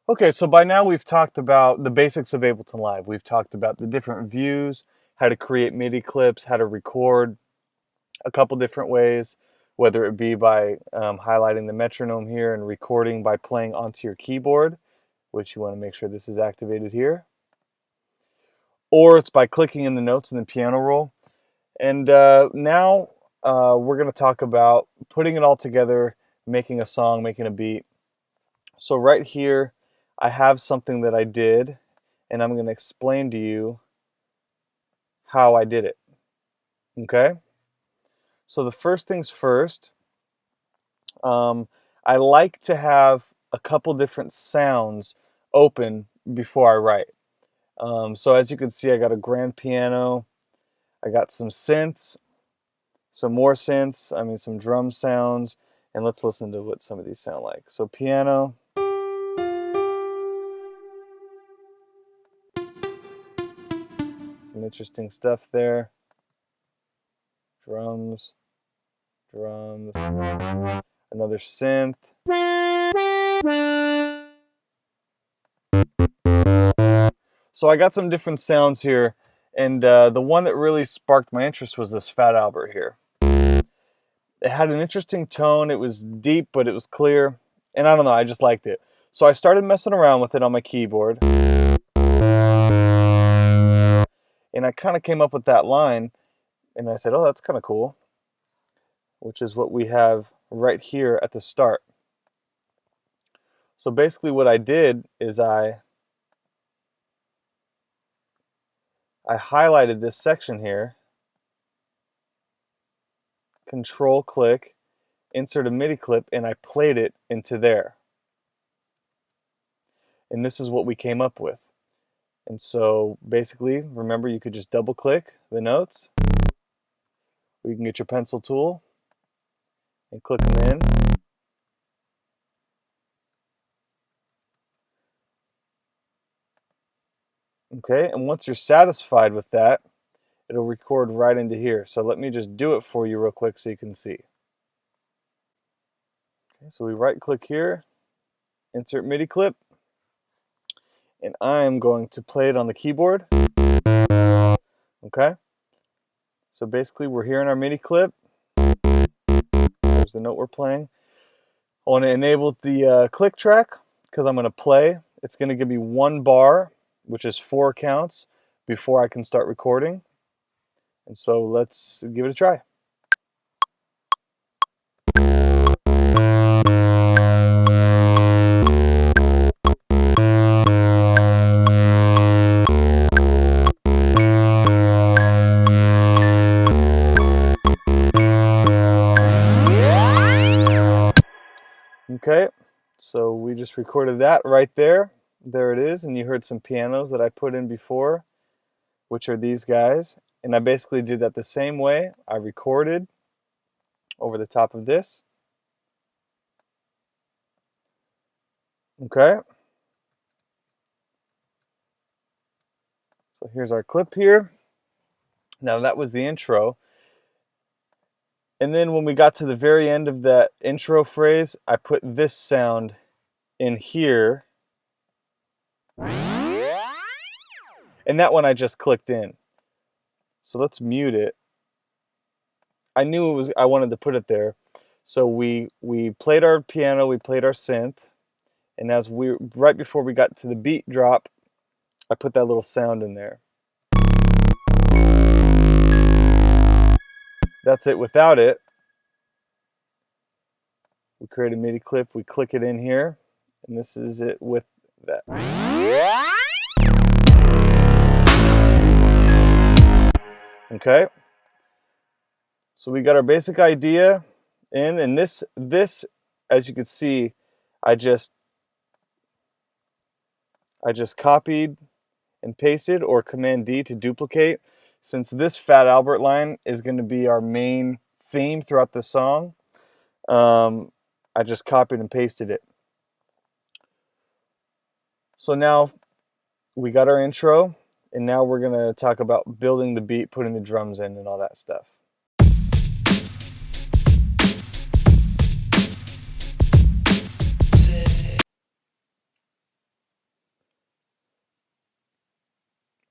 Okay, so by now we've talked about the basics of Ableton Live. We've talked about the different views, how to create MIDI clips, how to record a couple different ways, whether it be by highlighting the metronome here and recording by playing onto your keyboard, which you want to make sure this is activated here, or it's by clicking in the notes in the piano roll. And now we're going to talk about putting it all together, making a song, making a beat. So right here, I have something that I did, and I'm going to explain to you how I did it. Okay? So the first things first, I like to have a couple different sounds open before I write. So as you can see, I got a grand piano, I got some synths, some more synths, some drum sounds, and let's listen to what some of these sound like. So piano. Some interesting stuff there. Drums, drums, another synth. So I got some different sounds here, and the one that really sparked my interest was this Fat Albert here. It had an interesting tone. It was deep, but it was clear, and I don't know, I just liked it. So I started messing around with it on my keyboard, and I kind of came up with that line, and I said, oh, that's kind of cool, which is what we have right here at the start. So basically what I did is I highlighted this section here, control click, insert a MIDI clip, and I played it into there. And this is what we came up with. And so basically, remember, you could just double click the notes, or you can get your pencil tool and click them in. Okay, and once you're satisfied with that, it'll record right into here. So let me just do it for you real quick so you can see. Okay, so we right click here, insert MIDI clip, and I'm going to play it on the keyboard. Okay, so basically we're hearing our MIDI clip. There's the note we're playing. I want to enable the click track because I'm going to play. It's going to give me 1 bar, which is 4 counts, before I can start recording. And so let's give it a try. Okay, so we just recorded that right there. There it is, and you heard some pianos that I put in before, which are these guys. And I basically did that the same way. I recorded over the top of this. Okay. So here's our clip here. Now that was the intro. And then when we got to the very end of that intro phrase, I put this sound in here. And that one I just clicked in. So let's mute it. I knew I wanted to put it there. So we played our piano, we played our synth, and right before we got to the beat drop, I put that little sound in there. That's it without it. We create a MIDI clip, we click it in here, and this is it with that. Okay, so we got our basic idea in, and this, as you can see, I just copied and pasted, or Command D to duplicate. Since this Fat Albert line is going to be our main theme throughout the song, I just copied and pasted it. So now we got our intro, and now we're going to talk about building the beat, putting the drums in, and all that stuff.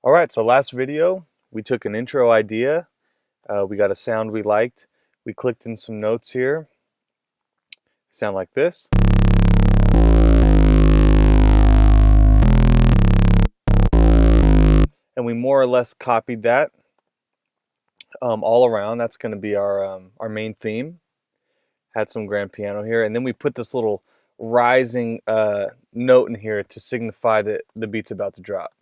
All right, so last video, we took an intro idea, we got a sound we liked, we clicked in some notes here, sound like this. And we more or less copied that all around. That's going to be our main theme. Had some grand piano here, and then we put this little rising note in here to signify that the beat's about to drop.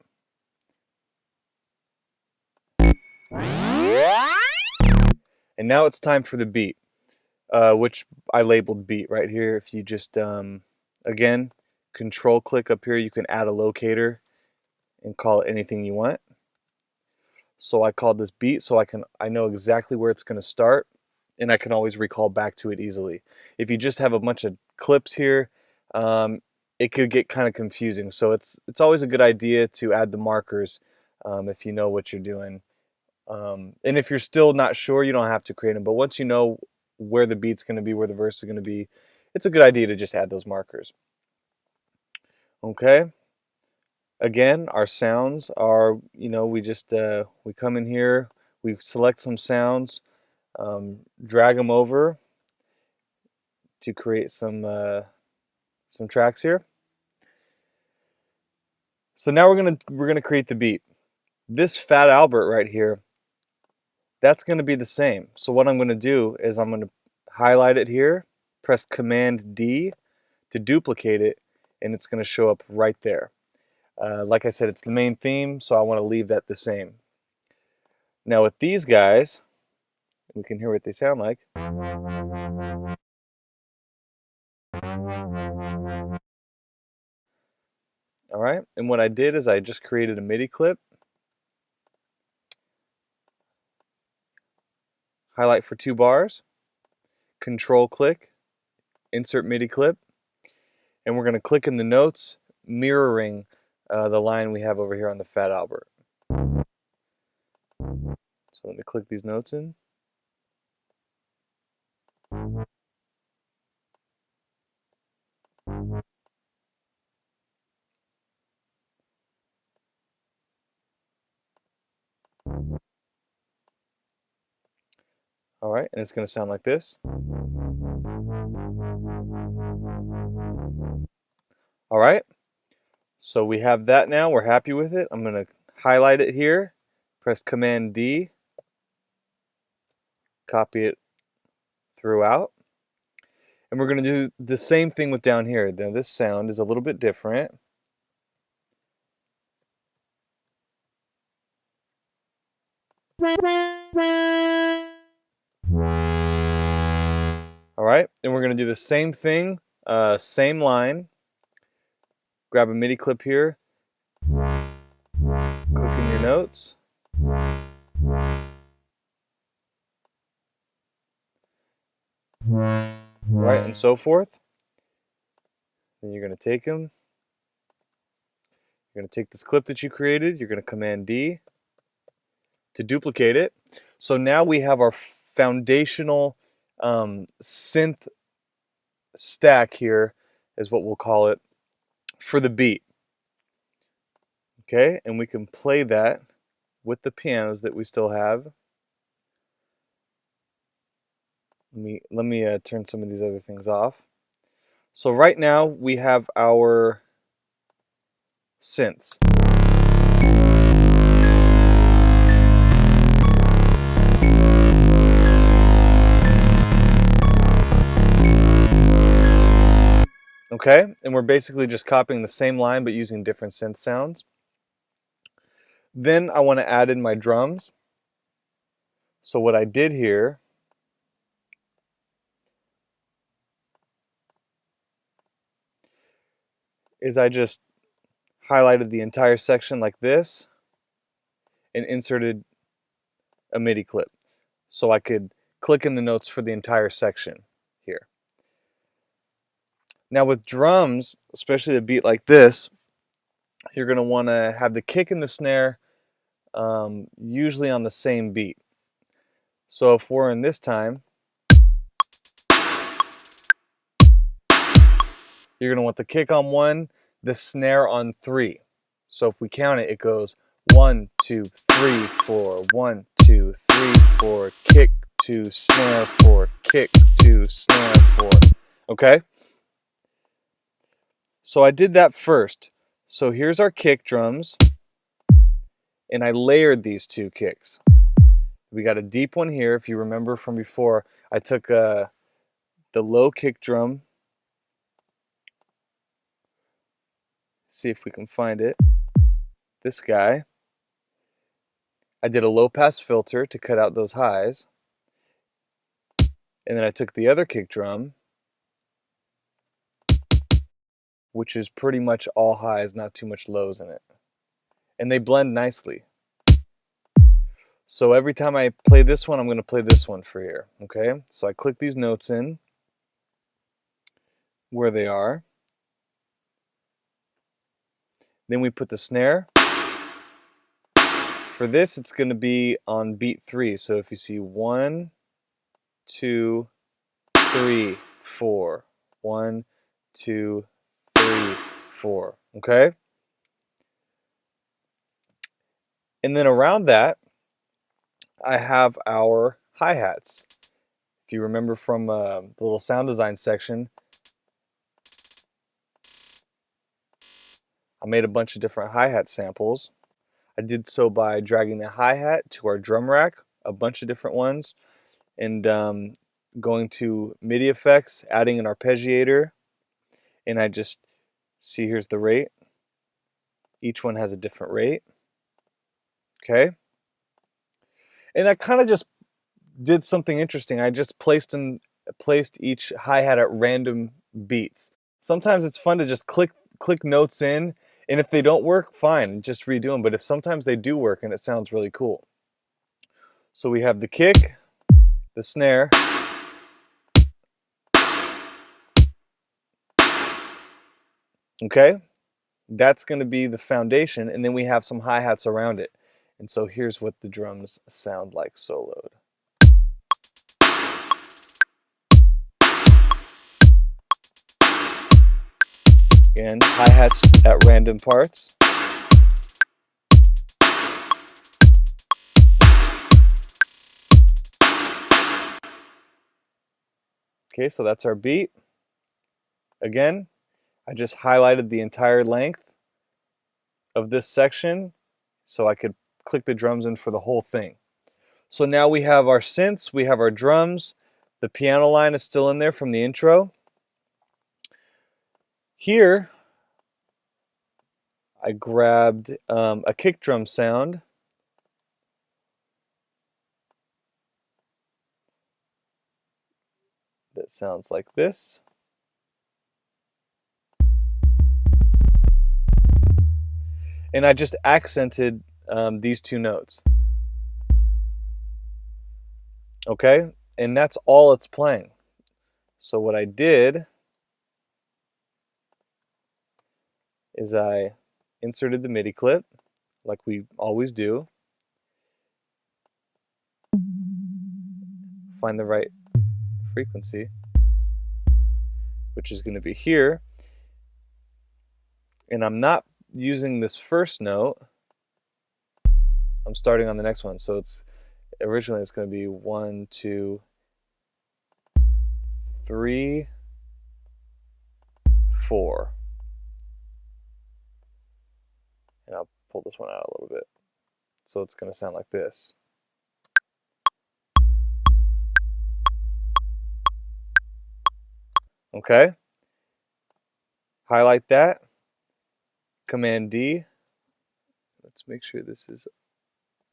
And now it's time for the beat, which I labeled beat right here. If you just, again, control click up here, you can add a locator and call it anything you want. So I called this beat so I know exactly where it's going to start, and I can always recall back to it easily. If you just have a bunch of clips here, it could get kind of confusing. So it's always a good idea to add the markers if you know what you're doing. And if you're still not sure, you don't have to create them. But once you know where the beat's going to be, where the verse is going to be, it's a good idea to just add those markers. Okay. Again, our sounds are, we just we come in here, we select some sounds, drag them over to create some tracks here. So now we're gonna create the beat. This Fat Albert right here, that's gonna be the same. So what I'm gonna do is I'm gonna highlight it here, press Command D to duplicate it, and it's gonna show up right there. Like I said, it's the main theme, so I want to leave that the same. Now with these guys, we can hear what they sound like. All right, and what I did is I just created a MIDI clip. Highlight for 2 bars, control click, insert MIDI clip, and we're going to click in the notes mirroring the line we have over here on the Fat Albert. So let me click these notes in. All right, and it's going to sound like this. All right, so we have that now. We're happy with it. I'm going to highlight it here, press Command D, copy it throughout. And we're going to do the same thing with down here. Now this sound is a little bit different. All right, and we're going to do the same thing, same line. Grab a MIDI clip here, click in your notes. Right, and so forth. Then you're going to take them. You're going to take this clip that you created. You're going to Command D to duplicate it. So now we have our foundational synth stack here, is what we'll call it, for the beat. Okay, and we can play that with the pianos that we still have. Let me turn some of these other things off. So right now we have our synths. Okay, and we're basically just copying the same line but using different synth sounds. Then I want to add in my drums. So what I did here is I just highlighted the entire section like this and inserted a MIDI clip so I could click in the notes for the entire section here. Now with drums, especially a beat like this, you're going to want to have the kick and the snare usually on the same beat. So if we're in this time, you're going to want the kick on 1, the snare on 3. So if we count it, it goes 1, 2, 3, 4, 1, 2, 3, 4, kick, 2, snare, 4, kick, 2, snare, 4. Okay? So I did that first. So here's our kick drums, and I layered these two kicks. We got a deep one here. If you remember from before, I took the low kick drum. See if we can find it. This guy. I did a low pass filter to cut out those highs. And then I took the other kick drum, which is pretty much all highs, not too much lows in it. And they blend nicely. So every time I play this one, I'm going to play this one for here. Okay? So I click these notes in where they are. Then we put the snare. For this, it's going to be on beat 3. So if you see 1, 2, 3, 4. 1, 2, 3, 4. Okay? And then around that, I have our hi-hats. If you remember from the little sound design section, I made a bunch of different hi-hat samples. I did so by dragging the hi-hat to our drum rack, a bunch of different ones, and going to MIDI effects, adding an arpeggiator, and I just see here's the rate. Each one has a different rate. Okay? And I kind of just did something interesting. I just placed each hi-hat at random beats. Sometimes it's fun to just click notes in, and if they don't work, fine, just redo them. But if sometimes they do work and it sounds really cool. So we have the kick, the snare, okay? That's going to be the foundation, and then we have some hi-hats around it. And so here's what the drums sound like soloed. Again, hi-hats at random parts. Okay, so that's our beat. Again, I just highlighted the entire length of this section so I could click the drums in for the whole thing. So now we have our synths, we have our drums, the piano line is still in there from the intro. Here, I grabbed a kick drum sound. That sounds like this. And I just accented these two notes. Okay? And that's all it's playing. So what I did is I inserted the MIDI clip, like we always do. Find the right frequency, which is going to be here. And I'm not using this first note. I'm starting on the next one. So it's originally it's going to be 1, 2, 3, 4. And I'll pull this one out a little bit. So it's going to sound like this. Okay? Highlight that. Command D. Let's make sure this is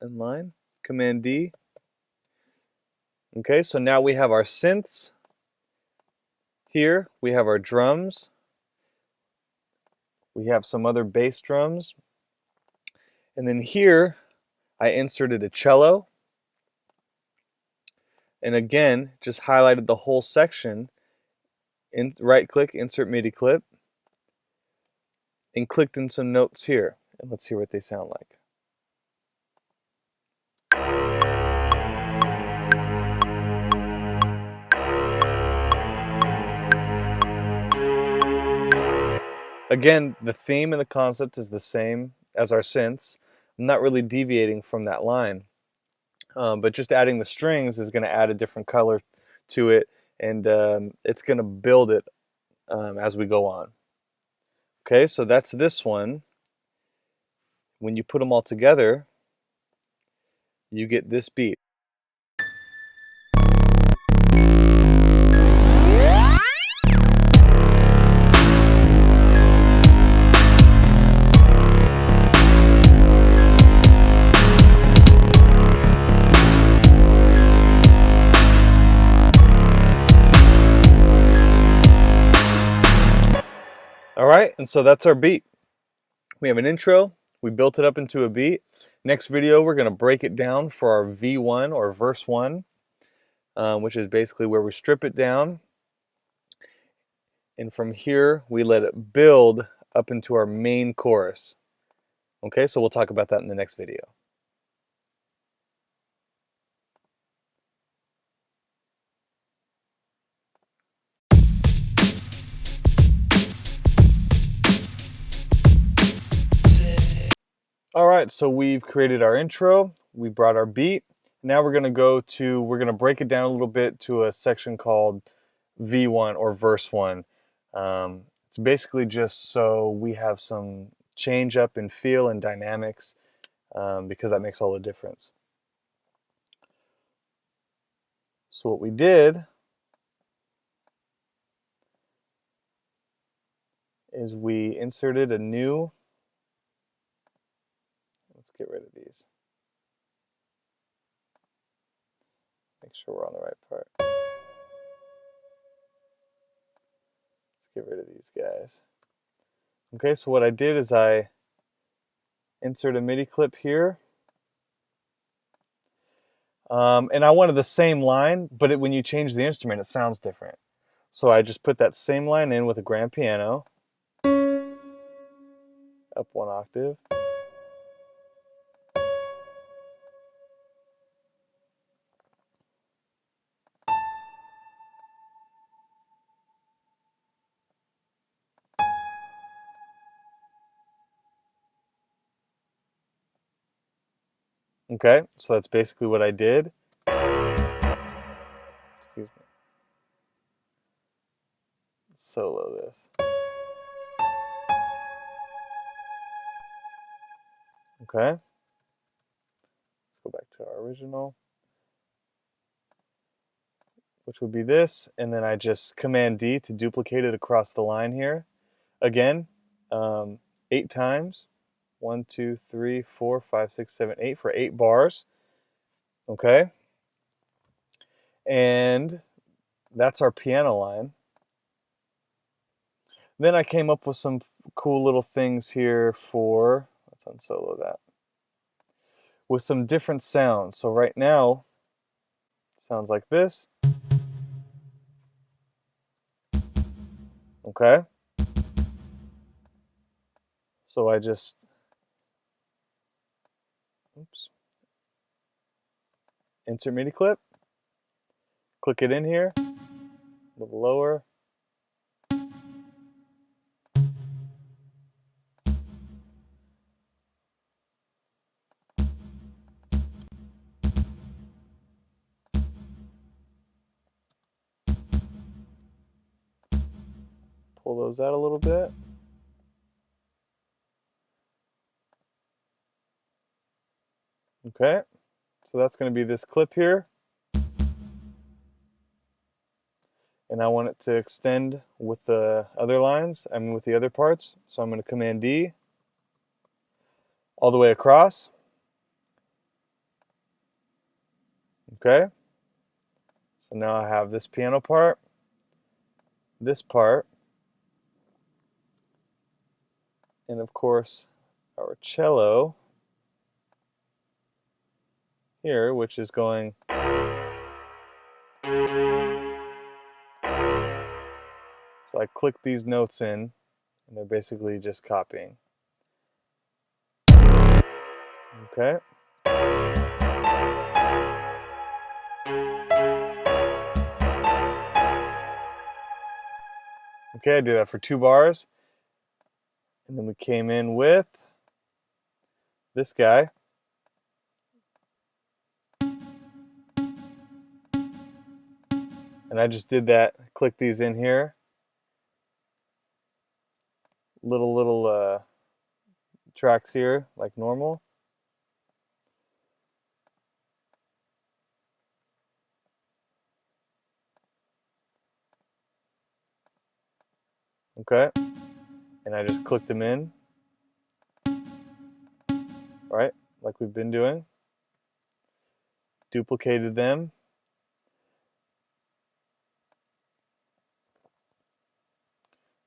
in line. Command D. Okay, so now we have our synths. Here we have our drums. We have some other bass drums. And then here I inserted a cello. And again, just highlighted the whole section. Right click, insert MIDI clip. And clicked in some notes here. And let's hear what they sound like. Again, the theme and the concept is the same as our synths. I'm not really deviating from that line. But just adding the strings is going to add a different color to it, and it's going to build it as we go on. Okay, so that's this one. When you put them all together, you get this beat. All right, and so that's our beat. We have an intro, we built it up into a beat. Next video, we're going to break it down for our V1 or verse 1, which is basically where we strip it down. And from here, we let it build up into our main chorus. Okay, so we'll talk about that in the next video. All right, so we've created our intro, we brought our beat. Now we're going to break it down a little bit to a section called V1 or verse 1. It's basically just so we have some change up in feel and dynamics, because that makes all the difference. So what we did is we inserted a new, let's get rid of these. Make sure we're on the right part. Let's get rid of these guys. Okay, so what I did is I insert a MIDI clip here. And I wanted the same line, but when you change the instrument, it sounds different. So I just put that same line in with a grand piano, up one octave. Okay, so that's basically what I did. Excuse me. Solo this. Okay. Let's go back to our original, which would be this, and then I just Command D to duplicate it across the line here. Again, 8 times. 1, 2, 3, 4, 5, 6, 7, 8 for 8 bars. Okay. And that's our piano line. Then I came up with some cool little things here for, let's unsolo that, with some different sounds. So right now, it sounds like this. Okay. So I just, oops, insert MIDI clip, click it in here, a little lower. Pull those out a little bit. Okay, so that's going to be this clip here. And I want it to extend with the other lines, with the other parts. So I'm going to Command D all the way across. Okay, so now I have this piano part, this part, and of course our cello here, which is going. So I click these notes in, and they're basically just copying. Okay. Okay, I did that for 2 bars. And then we came in with this guy. And I just did that, click these in here. Little tracks here, like normal. Okay, and I just clicked them in, right, like we've been doing. Duplicated them.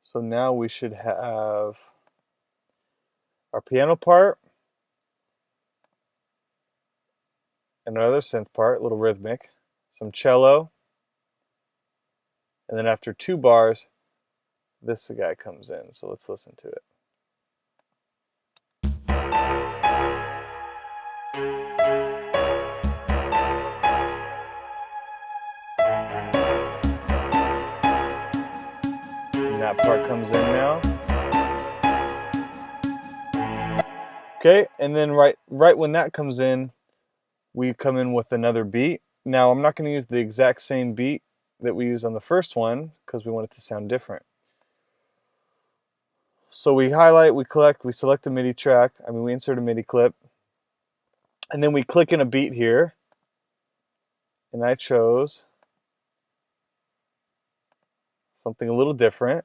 So now we should have our piano part, another synth part, a little rhythmic, some cello, and then after 2 bars, this guy comes in. So let's listen to it. And that part comes in now. Okay, and then right when that comes in, we come in with another beat. Now I'm not going to use the exact same beat that we used on the first one because we want it to sound different. So we highlight, we collect, we select a MIDI track, we insert a MIDI clip, and then we click in a beat here, and I chose something a little different.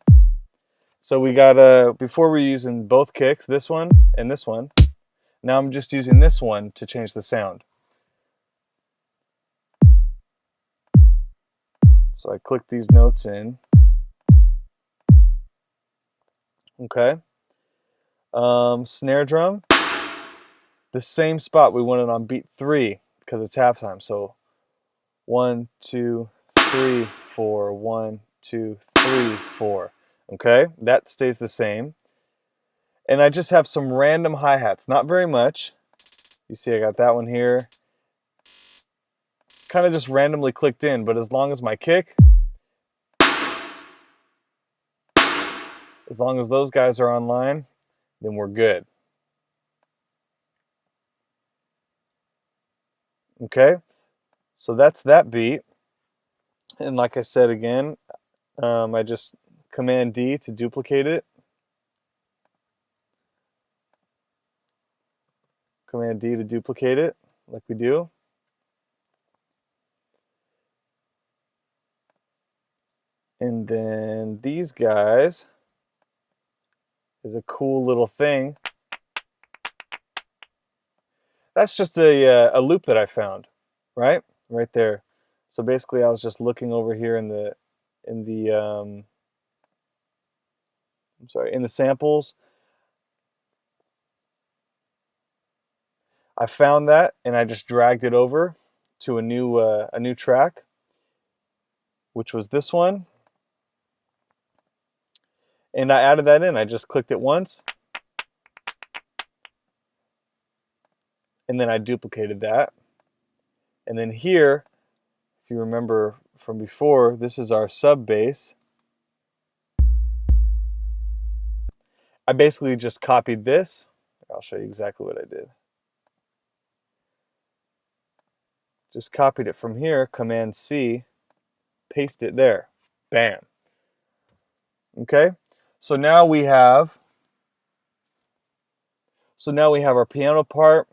So we got, before we're using both kicks, this one and this one. Now I'm just using this one to change the sound. So I click these notes in. Okay. Snare drum. The same spot we want it on beat 3 because it's halftime. So 1, 2, 3, 4. 1, 2, 3, 4. Okay, that stays the same. And I just have some random hi-hats, not very much. You see I got that one here. Kind of just randomly clicked in, but as long as my kick, as long as those guys are online, then we're good. Okay, so that's that beat. And like I said again, I just Command D to duplicate it. Command D to duplicate it, like we do. And then these guys is a cool little thing. That's just a loop that I found, right there. So basically, I was just looking over here in the samples. I found that and I just dragged it over to a new track, which was this one. And I added that in. I just clicked it once. And then I duplicated that. And then here, if you remember from before, this is our sub bass. I basically just copied this. I'll show you exactly what I did. Just copied it from here, Command C, paste it there. Bam. Okay? So now we have our piano part,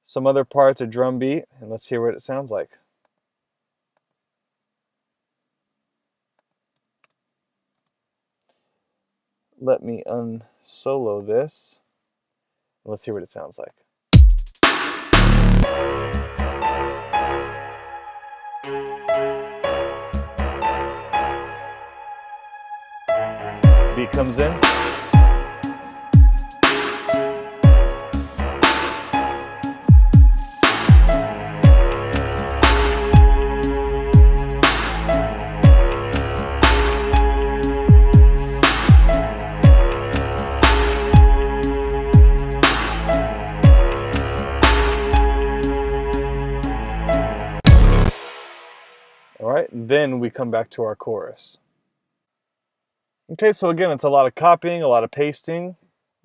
some other parts, a drum beat, and let's hear what it sounds like. Let me unsolo this. Let's hear what it sounds like. Beat comes in. All right, then we come back to our chorus. Okay, so again, it's a lot of copying, a lot of pasting,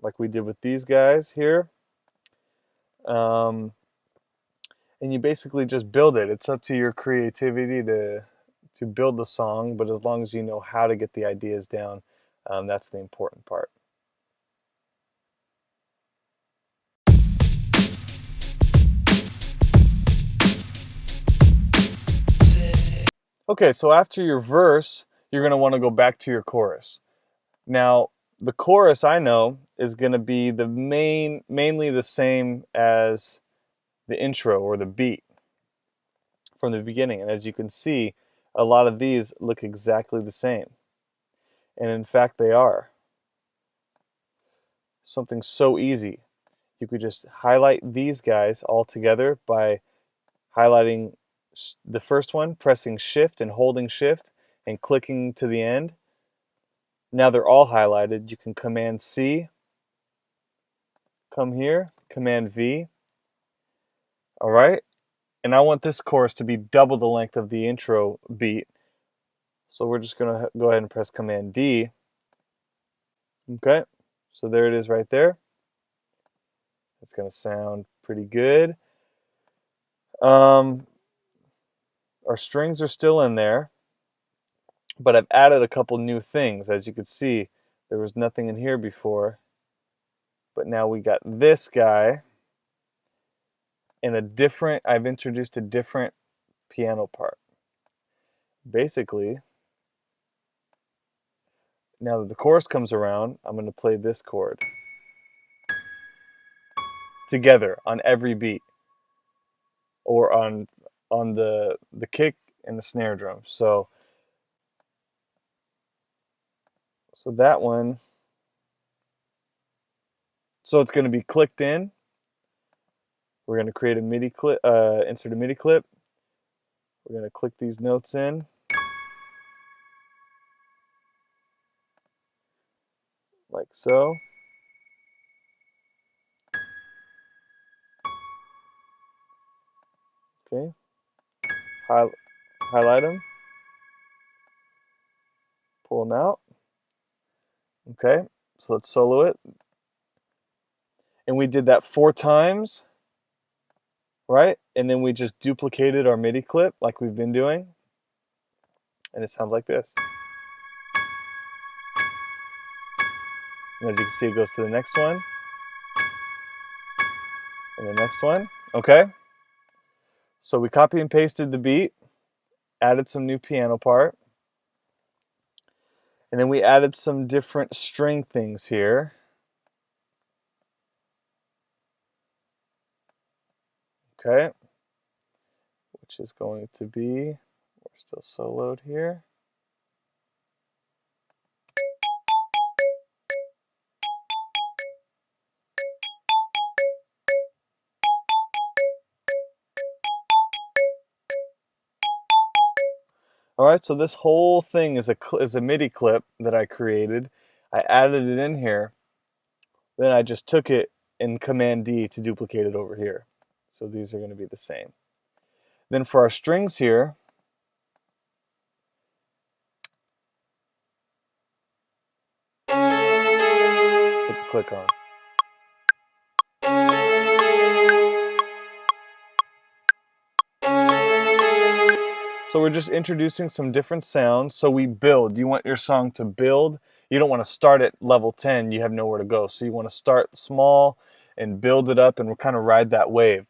like we did with these guys here. and you basically just build it. It's up to your creativity to build the song, but as long as you know how to get the ideas down, that's the important part. Okay, so after your verse, you're going to want to go back to your chorus. Now, the chorus I know is going to be mainly the same as the intro or the beat from the beginning. And as you can see, a lot of these look exactly the same. And in fact, they are. Something so easy. You could just highlight these guys all together by highlighting the first one, pressing shift and holding shift and clicking to the end. Now they're all highlighted. You can Command C, come here, Command V. All right. And I want this chorus to be double the length of the intro beat. So we're just going to go ahead and press Command D. Okay. So there it is right there. It's going to sound pretty good. Our strings are still in there, but I've added a couple new things. As you can see, there was nothing in here before, but now we got this guy and I've introduced a different piano part. Basically, now that the chorus comes around, I'm going to play this chord together on every beat, or on the kick and the snare drum. So that one, so it's going to be clicked in. We're going to create a MIDI clip, insert a MIDI clip. We're going to click these notes in. Like so. Okay. Highlight them. Pull them out. Okay. So let's solo it. And we did that 4 times, right? And then we just duplicated our MIDI clip like we've been doing. And it sounds like this. And as you can see, it goes to the next one. And the next one. Okay. So we copy and pasted the beat, added some new piano part. And then we added some different string things here. Okay. Which is going to be, we're still soloed here. All right, so this whole thing is a MIDI clip that I created. I added it in here. Then I just took it and Command D to duplicate it over here. So these are going to be the same. Then for our strings here, put the click on. So we're just introducing some different sounds. So we build. You want your song to build. You don't want to start at level 10. You have nowhere to go. So you want to start small and build it up and kind of ride that wave.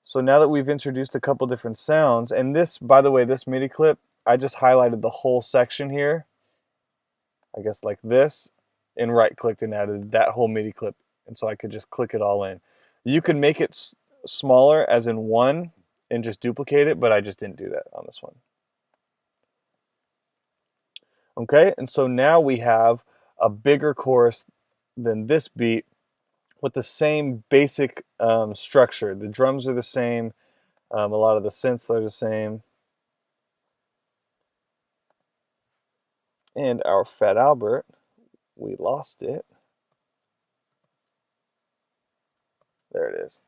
So now that we've introduced a couple different sounds, and this, by the way, this MIDI clip, I just highlighted the whole section here, I guess like this, and right-clicked and added that whole MIDI clip. And so I could just click it all in. You can make it smaller, as in 1, and just duplicate it, but I just didn't do that on this one. Okay, and so now we have a bigger chorus than this beat with the same basic structure. The drums are the same, a lot of the synths are the same. And our Fat Albert, we lost it. There it is.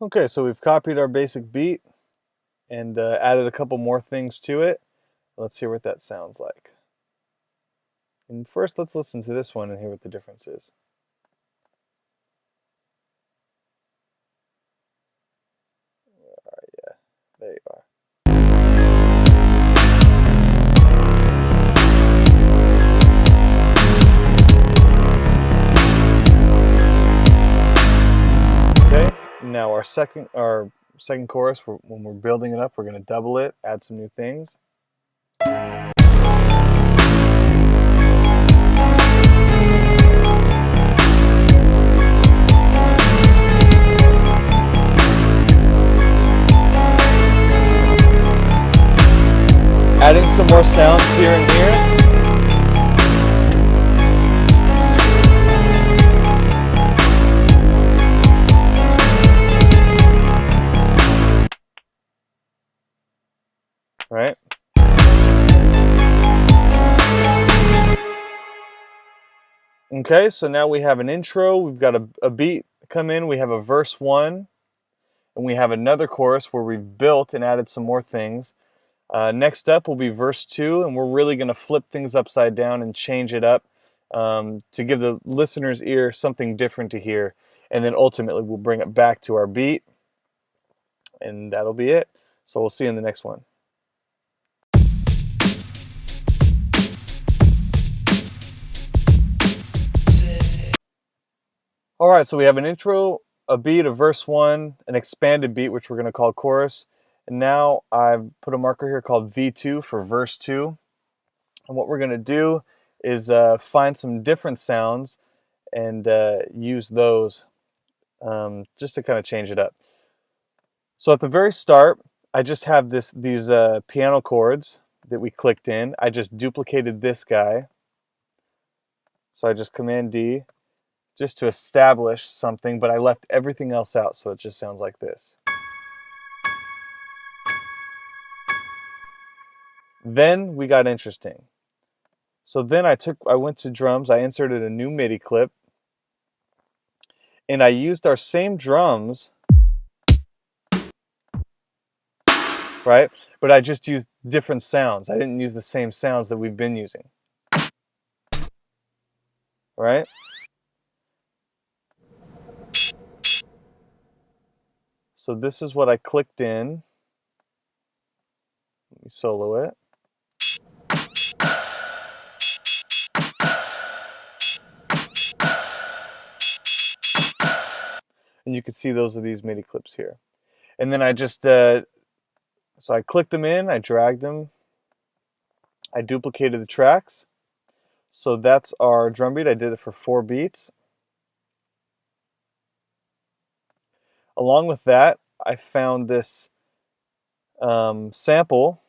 Okay, so we've copied our basic beat and added a couple more things to it. Let's hear what that sounds like. And first, let's listen to this one and hear what the difference is. There you are. Okay, now our second chorus, when we're building it up, we're going to double it, add some new things. Adding some more sounds here and here. Right? Okay, so now we have an intro, we've got a beat come in, we have a verse 1, and we have another chorus where we've built and added some more things. Next up will be verse 2, and we're really going to flip things upside down and change it up to give the listener's ear something different to hear. And then ultimately we'll bring it back to our beat, and that'll be it. So we'll see you in the next one. All right, so we have an intro, a beat, a verse 1, an expanded beat, which we're going to call chorus. And now I've put a marker here called V2 for verse 2. And what we're going to do is find some different sounds and use those just to kind of change it up. So at the very start, I just have these piano chords that we clicked in. I just duplicated this guy. So I just Command D just to establish something, but I left everything else out, so it just sounds like this. Then we got interesting. So then I went to drums, I inserted a new MIDI clip, and I used our same drums, right? But I just used different sounds. I didn't use the same sounds that we've been using. Right? So this is what I clicked in. Let me solo it. And you can see those are these MIDI clips here. And then I just, so I clicked them in, I dragged them, I duplicated the tracks. So that's our drum beat. I did it for 4 beats. Along with that, I found this sample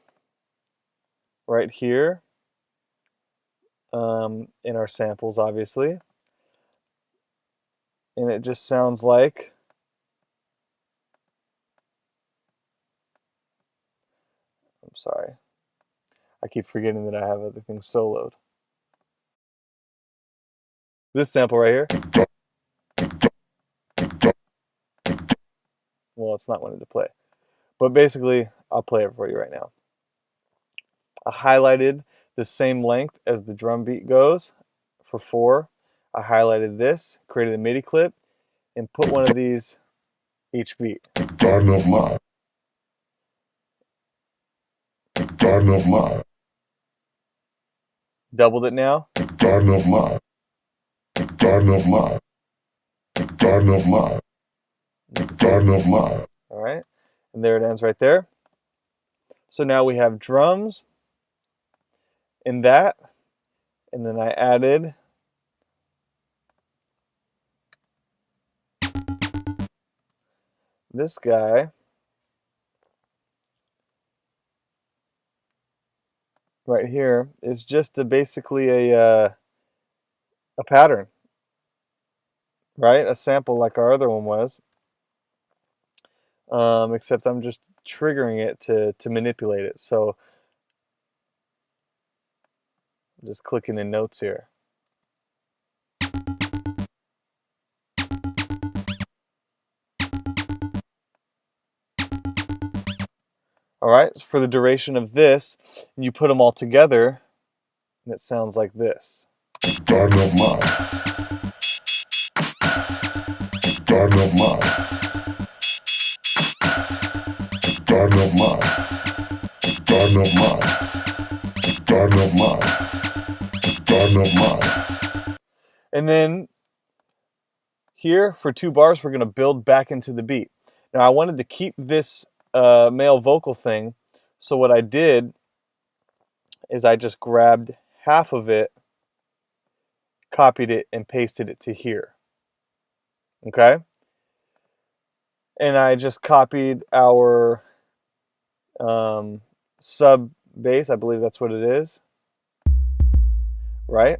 right here in our samples, obviously. And it just sounds like I'm sorry. I keep forgetting that I have other things soloed. This sample right here. Well, it's not wanting to play. But basically, I'll play it for you right now. I highlighted the same length as the drum beat goes for 4. I highlighted this, created a MIDI clip, and put one of these each beat. Got enough live. Got enough live. Doubled it now. Got enough live. Got enough live. Got enough live. Got enough live. All right, and there it ends right there. So now we have drums in that, and then I added this guy right here is just basically a pattern, right? A sample like our other one was, except I'm just triggering it to manipulate it. So I'm just clicking in notes here. All right, for the duration of this, you put them all together, and it sounds like this. Got enough live. Got enough live. Garden of Life. The Garden of Life. The Garden of Life. The Garden of Life. And then here for 2 bars, we're going to build back into the beat. Now I wanted to keep this male vocal thing, so what I did is I just grabbed half of it, copied it, and pasted it to here. Okay? And I just copied our sub bass, I believe that's what it is, right?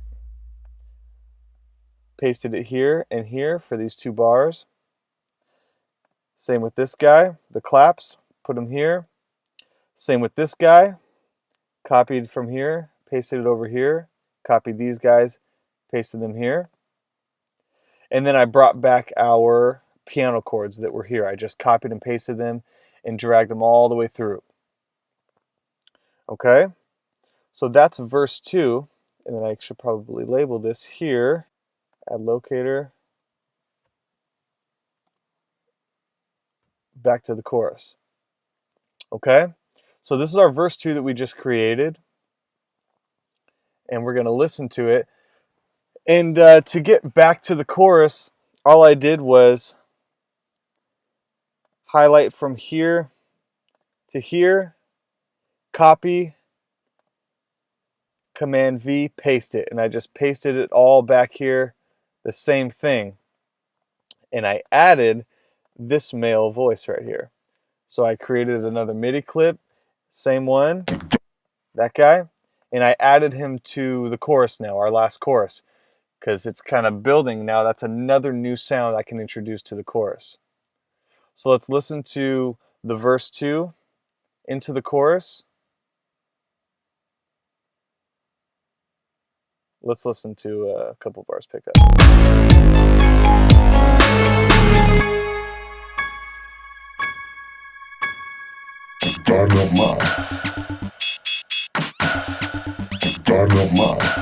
Pasted it here and here for these 2 bars. Same with this guy, the claps, put them here. Same with this guy, copied from here, pasted it over here, copied these guys, pasted them here. And then I brought back our piano chords that were here. I just copied and pasted them and dragged them all the way through. Okay, so that's verse 2, and then I should probably label this here, add locator, back to the chorus. Okay, so this is our verse 2 that we just created, and we're going to listen to it. And to get back to the chorus, all I did was highlight from here to here, copy, Command V, paste it, and I just pasted it all back here, the same thing. And I added this male voice right here. So I created another MIDI clip, same one, that guy, and I added him to the chorus now, our last chorus, because it's kind of building now. That's another new sound I can introduce to the chorus. So let's listen to the verse 2 into the chorus. Let's listen to a couple bars pick up. The Garden of Life. The Garden of Life.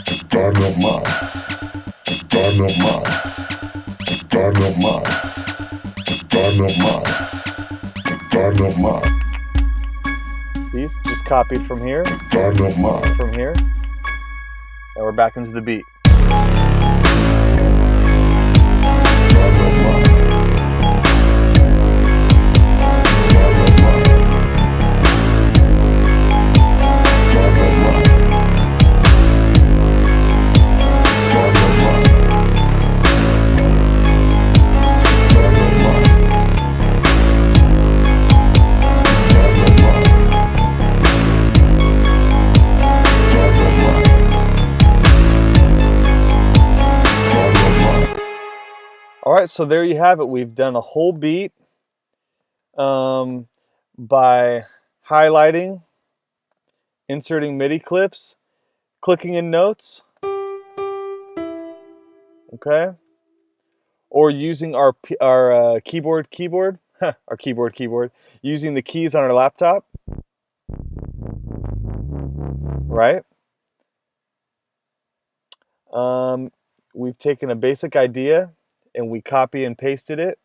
The Garden of Life. The Garden of Life. The Garden of Life. The Garden of Life. The Garden of Life. These just copied from here, Garden of Life. from here, and we're back into the beat. Garden of Life. Garden of Life. Garden of Life. Garden of Life. Garden of Life. Garden of Life. Garden of Life. Garden of Life. All right, so there you have it. We've done a whole beat by highlighting, inserting MIDI clips, clicking in notes, okay, or using our keyboard, our keyboard, using the keys on our laptop, right? We've taken a basic idea and we copy and pasted it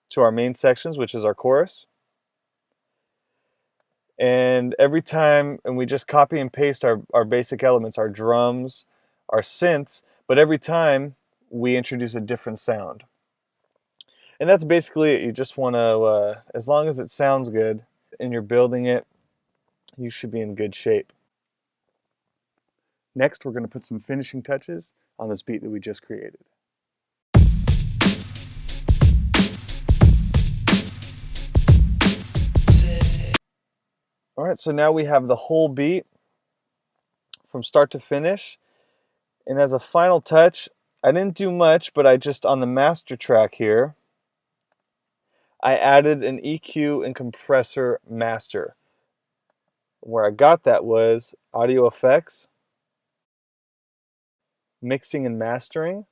to our main sections, which is our chorus. And every time, and we just copy and paste our basic elements, our drums, our synths, but every time we introduce a different sound. And that's basically it. You just want to, as long as it sounds good and you're building it, you should be in good shape. Next, we're going to put some finishing touches on this beat that we just created. All right, so now we have the whole beat from start to finish. And as a final touch, I didn't do much, but I just, on the master track here, I added an EQ and compressor master. Where I got that was Audio Effects, Mixing and Mastering,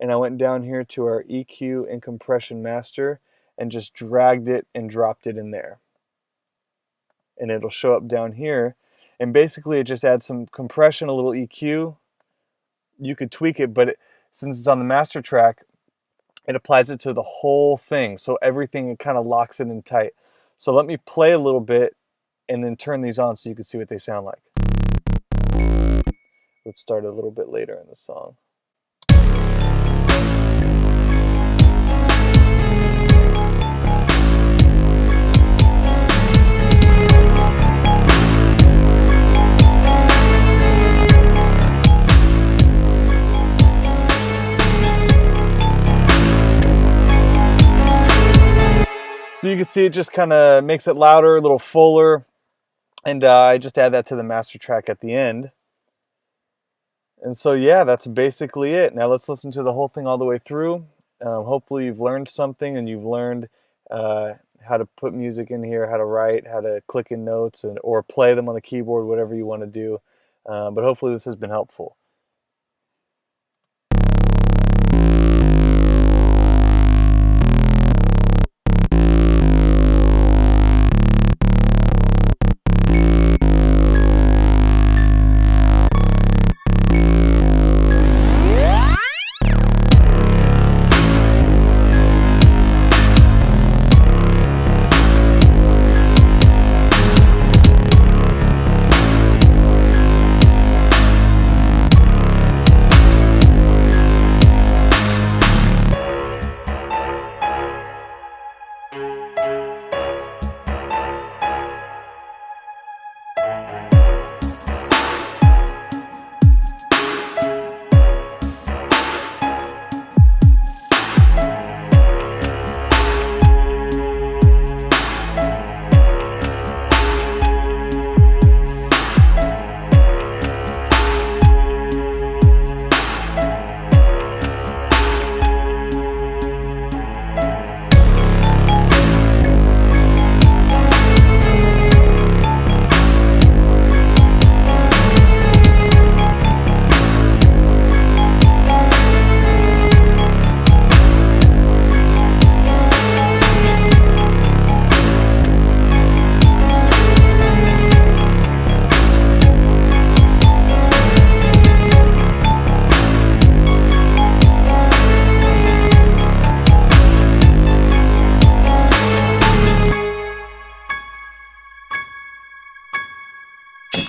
and I went down here to our EQ and compression master and just dragged it and dropped it in there. And it'll show up down here, and basically it just adds some compression, a little EQ. You could tweak it, but since it's on the master track, it applies it to the whole thing. So everything, it kind of locks it in tight. So let me play a little bit and then turn these on so you can see what they sound like. Let's start a little bit later in the song. So you can see it just kind of makes it louder, a little fuller, and I just add that to the master track at the end. And so yeah, that's basically it. Now let's listen to the whole thing all the way through. Hopefully you've learned something, and you've learned how to put music in here, how to write, how to click in notes, or play them on the keyboard, whatever you want to do. But hopefully this has been helpful.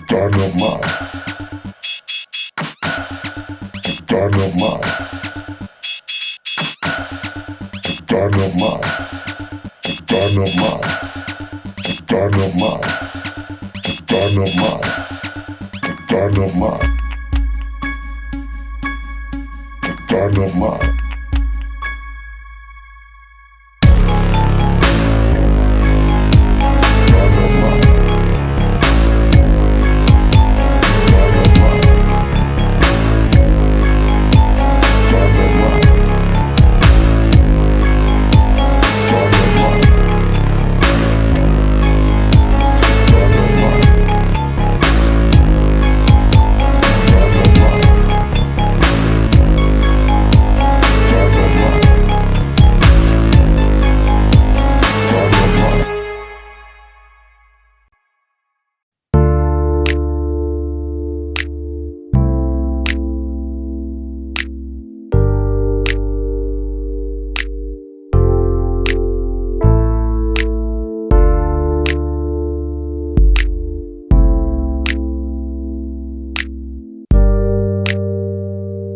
Garden of mine. Garden of mine. Garden of mine. Garden of mine. Garden of mine. Garden of mine. Garden of mine. Garden of mine.